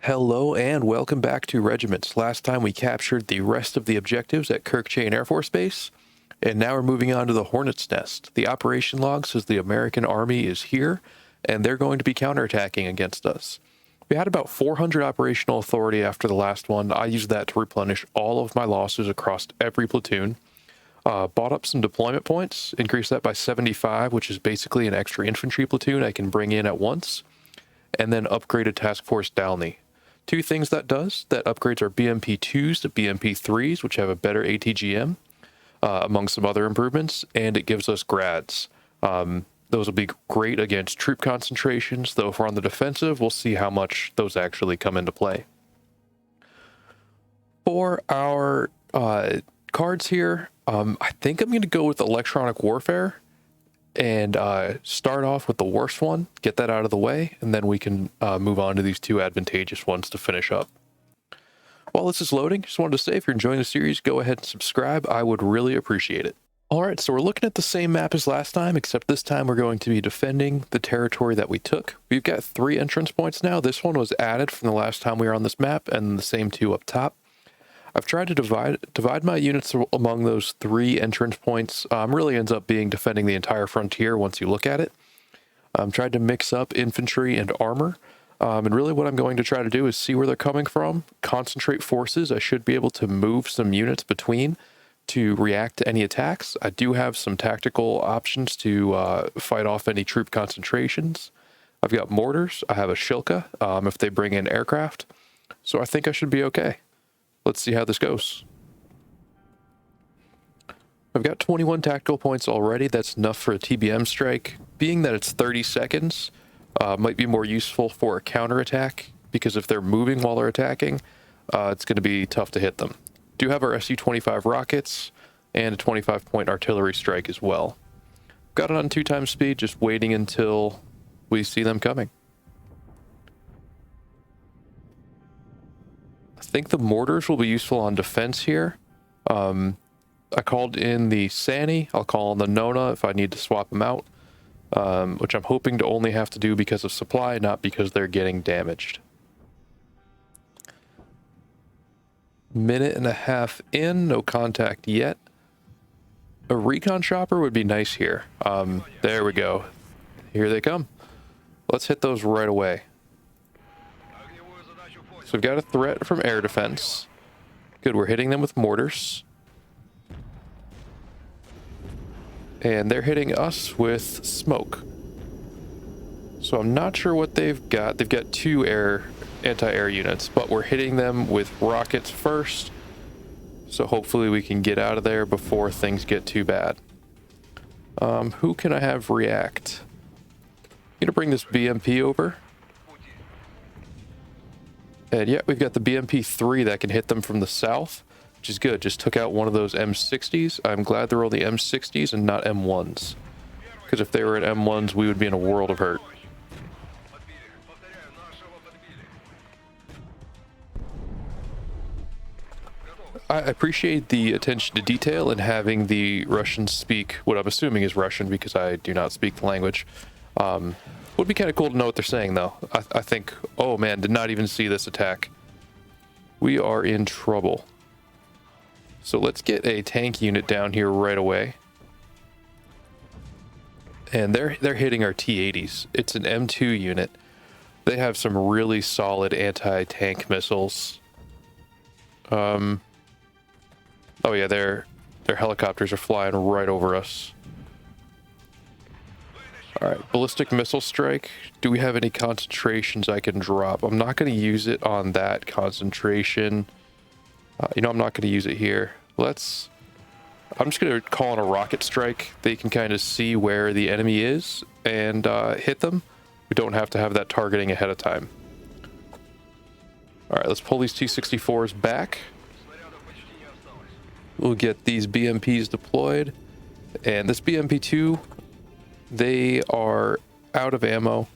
Hello and welcome back to Regiments. Last time we captured the rest of the objectives at Kirkchain Air Force Base, and now we're moving on to the Hornet's Nest. The operation log says the American Army is here, and they're going to be counterattacking against us. We had about 400 operational authority after the last one. I used that to replenish all of my losses across every platoon. Bought up some deployment points, increased that by 75, which is basically an extra infantry platoon I can bring in at once, and then upgraded Task Force Downey. Two things that does, that upgrades our BMP-2s to BMP-3s, which have a better ATGM, among some other improvements, and it gives us grads. Those will be great against troop concentrations, though if we're on the defensive, we'll see how much those actually come into play. For our cards here, I think I'm going to go with electronic warfare and start off with the worst one, get that out of the way, and then we can move on to these two advantageous ones to finish up. While this is loading, just wanted to say if you're enjoying the series, go ahead and subscribe. I would really appreciate it. All right, so we're looking at the same map as last time, except this time we're going to be defending the territory that we took. We've got 3 entrance points now. This one was added from the last time we were on this map, and the same 2 up top. I've tried to divide my units among those 3 entrance points. Really ends up being defending the entire frontier once you look at it. Tried to mix up infantry and armor. And really what I'm going to try to do is see where they're coming from, concentrate forces. I should be able to move some units between to react to any attacks. I do have some tactical options to fight off any troop concentrations. I've got mortars. I have a Shilka if they bring in aircraft. So I think I should be okay. Let's see how this goes. I've got 21 tactical points already. That's enough for a TBM strike. Being that it's 30 seconds, might be more useful for a counterattack, because if they're moving while they're attacking, it's going to be tough to hit them. Do have our Su-25 rockets and a 25-point artillery strike as well. Got it on 2x speed, just waiting until we see them coming. I think the mortars will be useful on defense here. I called in the Sani. I'll call in the Nona if I need to swap them out, which I'm hoping to only have to do because of supply, not because they're getting damaged. Minute and a half in, no contact yet. A recon chopper would be nice here. There we go. Here they come. Let's hit those right away. So we've got a threat from air defense. Good, we're hitting them with mortars. And they're hitting us with smoke. So I'm not sure what they've got. They've got 2 anti-air units, but we're hitting them with rockets first. So hopefully we can get out of there before things get too bad. Who can I have react? I'm gonna bring this BMP over. And yeah, we've got the BMP-3 that can hit them from the south, which is good. Just took out one of those M60s. I'm glad they're all the M60s and not M1s. Because if they were at M1s, we would be in a world of hurt. I appreciate the attention to detail and having the Russians speak what I'm assuming is Russian, because I do not speak the language. Would be kind of cool to know what they're saying, though. I think, oh man, did not even see this attack. We are in trouble. So let's get a tank unit down here right away. And they're hitting our T-80s. It's an M2 unit. They have some really solid anti-tank missiles. Oh yeah, their helicopters are flying right over us. All right, ballistic missile strike. Do we have any concentrations I can drop? I'm not going to use it on that concentration. I'm not going to use it here. I'm just going to call in a rocket strike. They can kind of see where the enemy is and hit them. We don't have to have that targeting ahead of time. All right, let's pull these T-64s back. We'll get these BMPs deployed. And this BMP-2... they are out of ammo.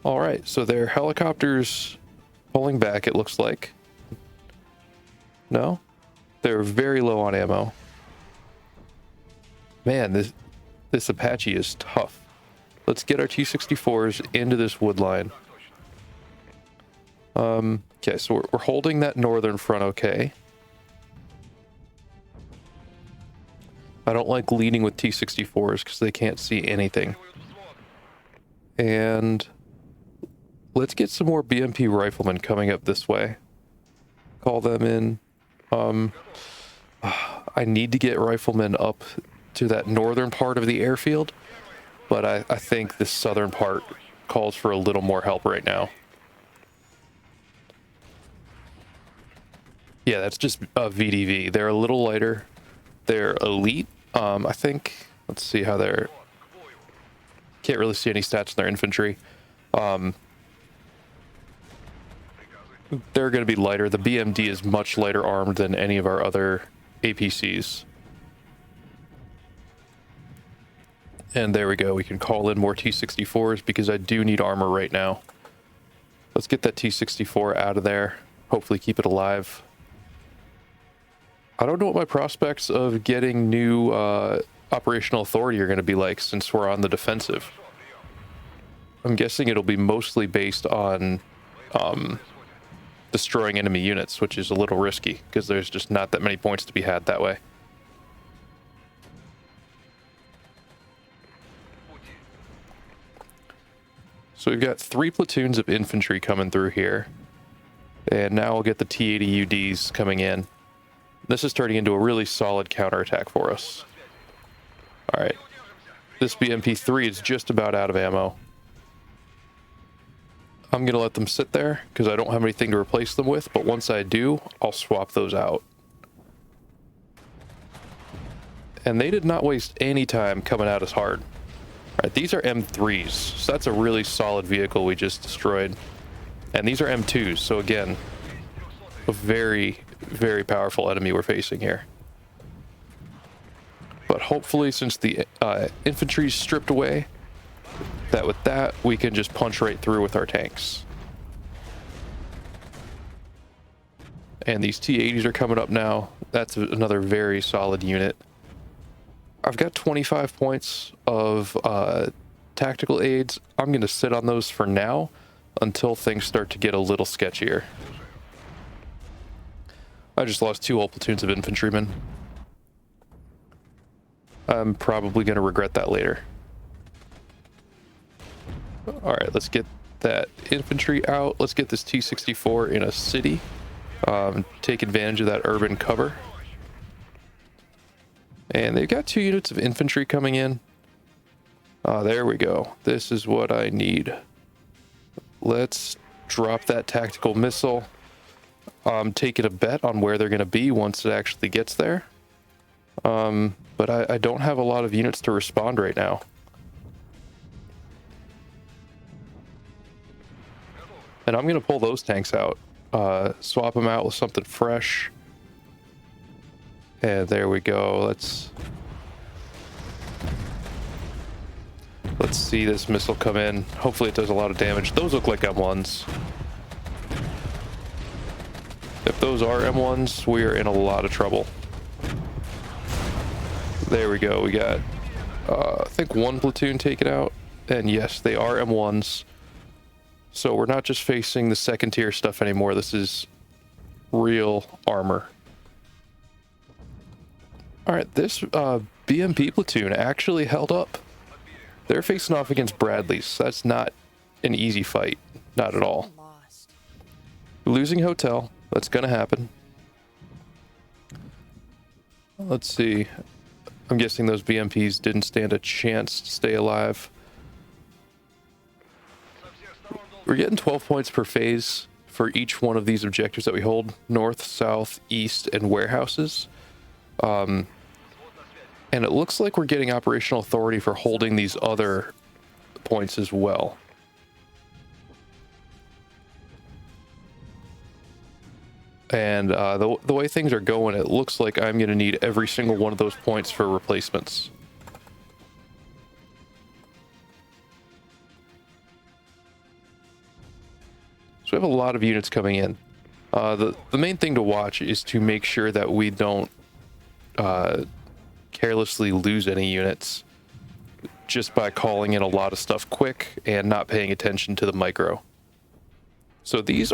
All right, so their helicopters pulling back, it looks like. No? They're very low on ammo. Man, this Apache is tough. Let's get our T-64s into this wood line. Okay, so we're holding that northern front okay. I don't like leading with T-64s because they can't see anything. And let's get some more BMP riflemen coming up this way. Call them in. I need to get riflemen up to that northern part of the airfield, but I think this southern part calls for a little more help right now. Yeah, that's just VDV. They're a little lighter. They're elite. I think, let's see how they're... Can't really see any stats in their infantry. They're going to be lighter. The BMD is much lighter armed than any of our other APCs. And there we go. We can call in more T-64s because I do need armor right now. Let's get that T-64 out of there. Hopefully keep it alive. I don't know what my prospects of getting new operational authority are going to be like since we're on the defensive. I'm guessing it'll be mostly based on destroying enemy units, which is a little risky because there's just not that many points to be had that way. So we've got 3 platoons of infantry coming through here. And now we'll get the T-80 UDs coming in. This is turning into a really solid counterattack for us. Alright. This BMP-3 is just about out of ammo. I'm going to let them sit there because I don't have anything to replace them with, but once I do, I'll swap those out. And they did not waste any time coming at us hard. Alright, these are M3s, so that's a really solid vehicle we just destroyed. And these are M2s, so again, a very, very powerful enemy we're facing here. But hopefully, since the infantry's stripped away, that with that, we can just punch right through with our tanks. And these T-80s are coming up now. That's another very solid unit. I've got 25 points of tactical aids. I'm going to sit on those for now until things start to get a little sketchier. I just lost 2 whole platoons of infantrymen. I'm probably going to regret that later. Alright, let's get that infantry out. Let's get this T-64 in a city. Take advantage of that urban cover. And they've got 2 units of infantry coming in. There we go. This is what I need. Let's drop that tactical missile. I'm taking a bet on where they're going to be once it actually gets there. But I don't have a lot of units to respond right now. And I'm going to pull those tanks out. Swap them out with something fresh. And there we go. Let's see this missile come in. Hopefully it does a lot of damage. Those look like M1s. If those are M1s, we are in a lot of trouble. There we go. We got, I think 1 platoon taken out. And yes, they are M1s. So we're not just facing the second tier stuff anymore. This is real armor. Alright, this BMP platoon actually held up. They're facing off against Bradleys. So that's not an easy fight. Not at all. Losing hotel. That's going to happen. Let's see. I'm guessing those BMPs didn't stand a chance to stay alive. We're getting 12 points per phase for each one of these objectives that we hold. North, south, east, and warehouses. And it looks like we're getting operational authority for holding these other points as well. And the way things are going, it looks like I'm going to need every single one of those points for replacements. So we have a lot of units coming in. The main thing to watch is to make sure that we don't carelessly lose any units just by calling in a lot of stuff quick and not paying attention to the micro. So these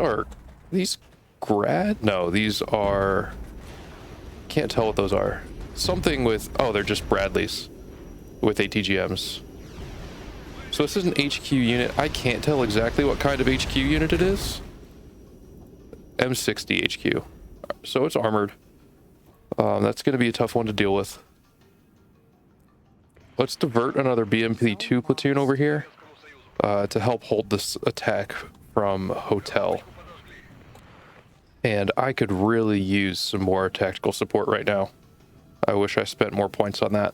grad? No, these are, can't tell what those are. Something with, oh, they're just Bradleys with ATGMs. So this is an HQ unit. I can't tell exactly what kind of HQ unit it is. M60 HQ. So it's armored. That's going to be a tough one to deal with. Let's divert another BMP-2 platoon over here to help hold this attack from Hotel. And I could really use some more tactical support right now. I wish I spent more points on that.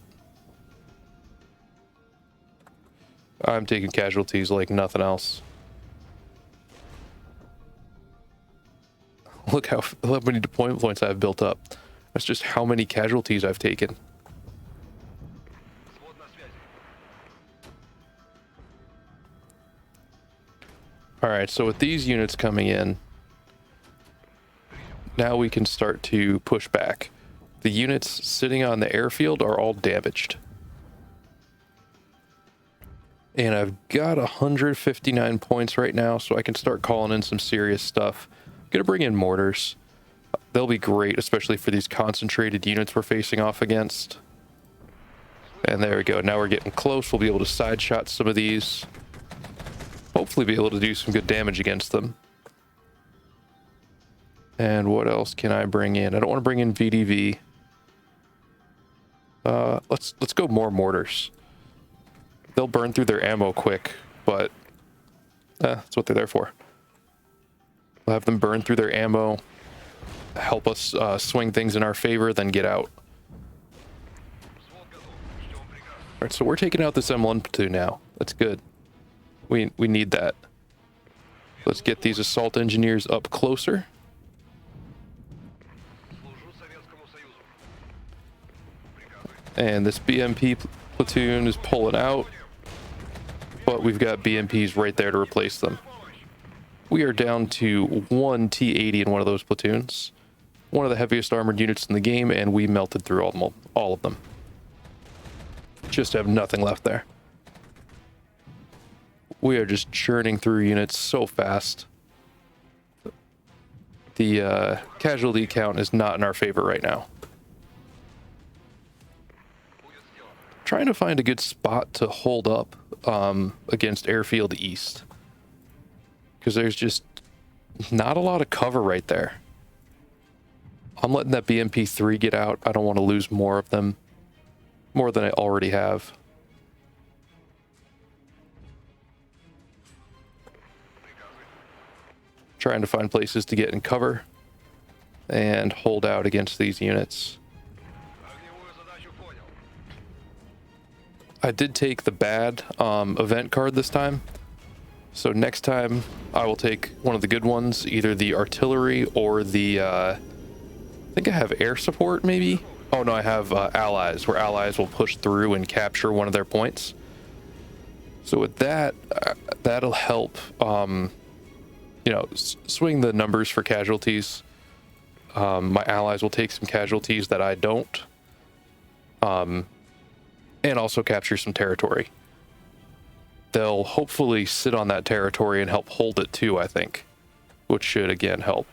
I'm taking casualties like nothing else. Look how many deployment points I've built up. That's just how many casualties I've taken. Alright, so with these units coming in, now we can start to push back. The units sitting on the airfield are all damaged. And I've got 159 points right now, so I can start calling in some serious stuff. I'm gonna bring in mortars. They'll be great, especially for these concentrated units we're facing off against. And there we go. Now we're getting close. We'll be able to side shot some of these. Hopefully be able to do some good damage against them. And what else can I bring in? I don't want to bring in VDV. Let's go more mortars. They'll burn through their ammo quick, but that's what they're there for. We'll have them burn through their ammo, help us swing things in our favor, then get out. Alright, so we're taking out this M1 platoon now. That's good. We need that. Let's get these assault engineers up closer. And this BMP platoon is pulling out, but we've got BMPs right there to replace them. We are down to one T-80 in one of those platoons. One of the heaviest armored units in the game, and we melted through all of them. Just have nothing left there. We are just churning through units so fast. The casualty count is not in our favor right now. Trying to find a good spot to hold up against airfield east, because there's just not a lot of cover right there. I'm letting that BMP-3 get out. I don't want to lose more of them, more than I already have. Trying to find places to get in cover and hold out against these units. I did take the bad event card this time, so next time I will take one of the good ones, either the artillery or the I think I have air support maybe. Oh no, I have allies, where allies will push through and capture one of their points. So with that, that'll help you know, swing the numbers for casualties. My allies will take some casualties that I don't. And also capture some territory. They'll hopefully sit on that territory and help hold it too, I think, which should again help.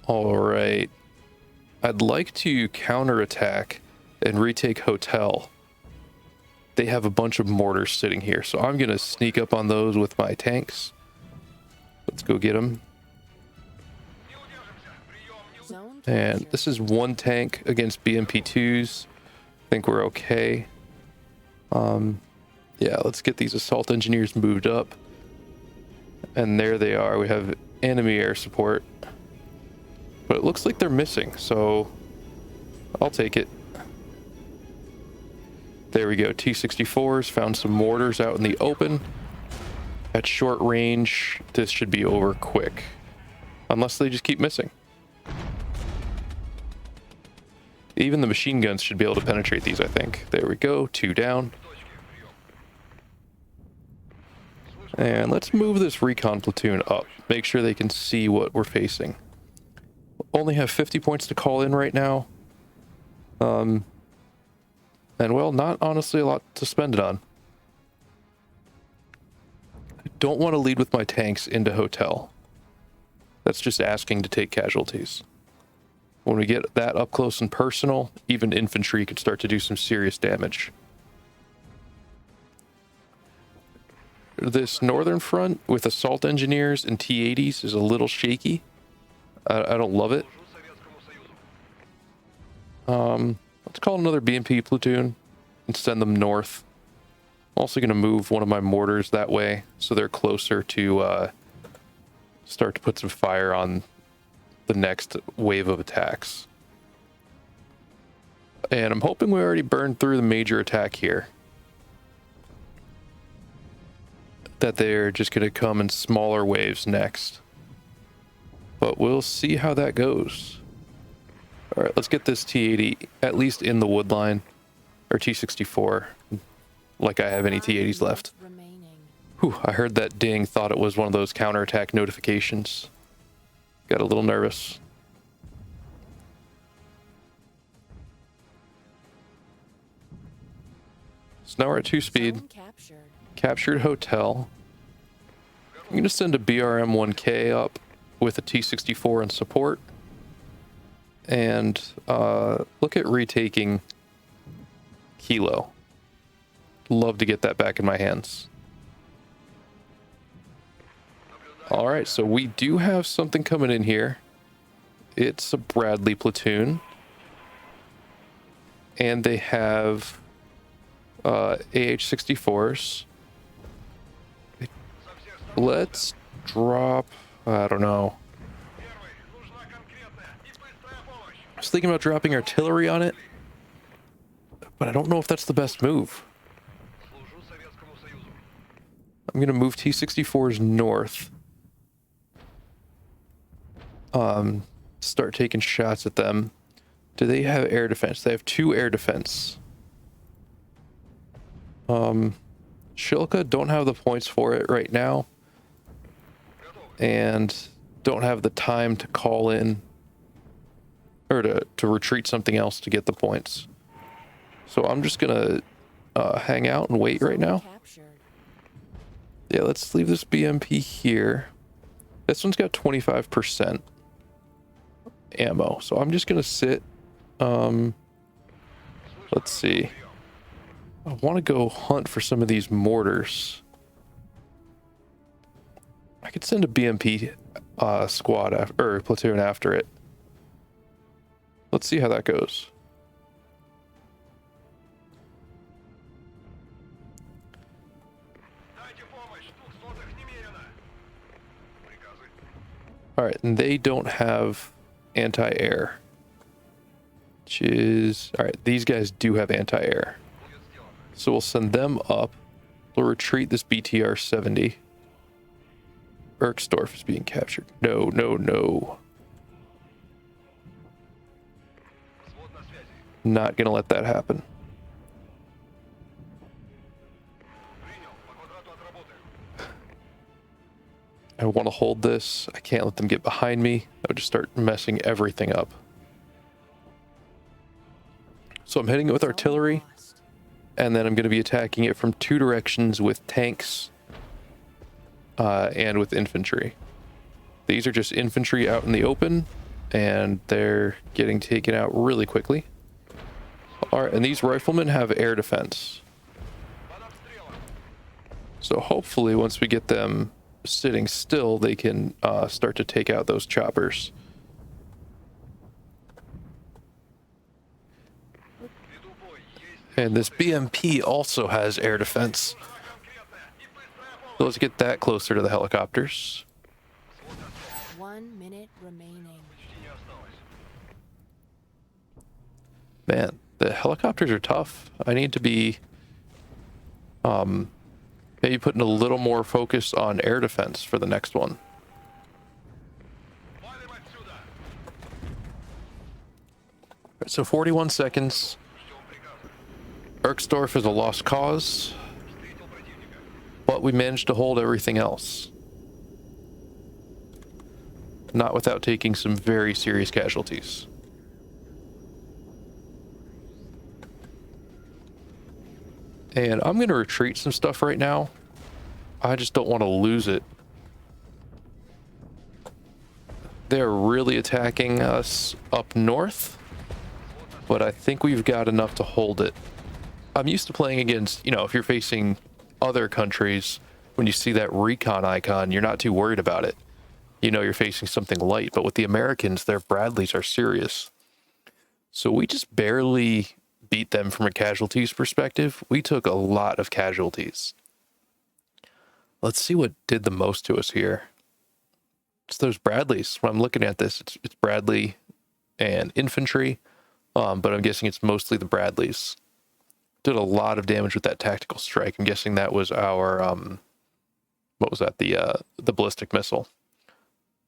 All right. I'd like to counterattack and retake Hotel. They have a bunch of mortars sitting here, so I'm going to sneak up on those with my tanks. Let's go get them. And this is one tank against BMP-2s. I think we're okay. Yeah, let's get these assault engineers moved up. And there they are. We have enemy air support. But it looks like they're missing, so I'll take it. There we go. T-64s found some mortars out in the open. At short range, this should be over quick. Unless they just keep missing. Even the machine guns should be able to penetrate these, I think. There we go. 2 down. And let's move this recon platoon up. Make sure they can see what we're facing. Only have 50 points to call in right now. And well, not honestly a lot to spend it on. I don't want to lead with my tanks into hotel. That's just asking to take casualties. When we get that up close and personal, even infantry could start to do some serious damage. This northern front with assault engineers and T-80s is a little shaky. I don't love it. Let's call another BMP platoon and send them north. I'm also going to move one of my mortars that way so they're closer to start to put some fire on the next wave of attacks. And I'm hoping we already burned through the major attack here. That they're just going to come in smaller waves next. But we'll see how that goes. All right, let's get this T-80 at least in the wood line. Or T-64. Like I have any T-80s left. Whew, I heard that ding, thought it was one of those counterattack notifications. Got a little nervous. So now we're at 2 speed. Captured hotel. I'm going to send a BRM-1K up with a T-64 in support. And look at retaking Kilo. Love to get that back in my hands. All right, so we do have something coming in here. It's a Bradley platoon. And they have AH-64s. Let's drop, I don't know. I was thinking about dropping artillery on it, but I don't know if that's the best move. I'm going to move T-64s north. Start taking shots at them. Do they have air defense? They have 2 air defense. Shilka don't have the points for it right now. And don't have the time to call in or to retreat something else to get the points. So I'm just gonna hang out and wait right now. Yeah, let's leave this BMP here. This one's got 25% ammo, so I'm just gonna sit. Let's see. I want to go hunt for some of these mortars. I could send a BMP squad or platoon after it. Let's see how that goes. All right, and they don't have anti-air, which is all right. These guys do have anti-air, so we'll send them up. We'll retreat this BTR-70. Erksdorf is being captured. No, no, no. Not gonna let that happen. I want to hold this. I can't let them get behind me. I would just start messing everything up. So I'm hitting it with artillery, and then I'm going to be attacking it from 2 directions with tanks and with infantry. These are just infantry out in the open, and they're getting taken out really quickly. All right, and these riflemen have air defense. So hopefully once we get them sitting still, they can start to take out those choppers. And this BMP also has air defense. So let's get that closer to the helicopters. 1 minute remaining. Man, the helicopters are tough. I need to be maybe putting a little more focus on air defense for the next one. So 41 seconds. Erksdorf is a lost cause, but we managed to hold everything else. Not without taking some very serious casualties. And I'm going to retreat some stuff right now. I just don't want to lose it. They're really attacking us up north, but I think we've got enough to hold it. I'm used to playing against, you know, if you're facing other countries, when you see that recon icon, you're not too worried about it. You know you're facing something light, but with the Americans, their Bradleys are serious. So we just barely beat them from a casualties perspective. We took a lot of casualties. Let's see what did the most to us here. It's those Bradleys. When I'm looking at this, it's Bradley and infantry, but I'm guessing it's mostly the Bradleys. Did a lot of damage with that tactical strike. I'm guessing that was our, what was that? The ballistic missile.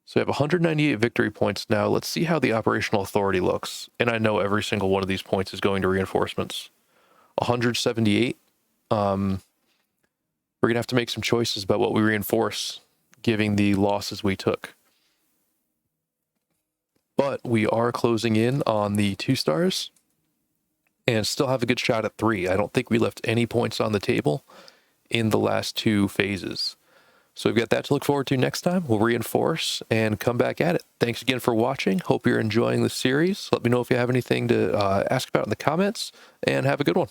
So we have 198 victory points now. Let's see how the operational authority looks. And I know every single one of these points is going to reinforcements. 178. We're going to have to make some choices about what we reinforce, given the losses we took. But we are closing in on the 2 stars and still have a good shot at 3. I don't think we left any points on the table in the last 2 phases. So we've got that to look forward to next time. We'll reinforce and come back at it. Thanks again for watching. Hope you're enjoying the series. Let me know if you have anything to ask about in the comments, and have a good one.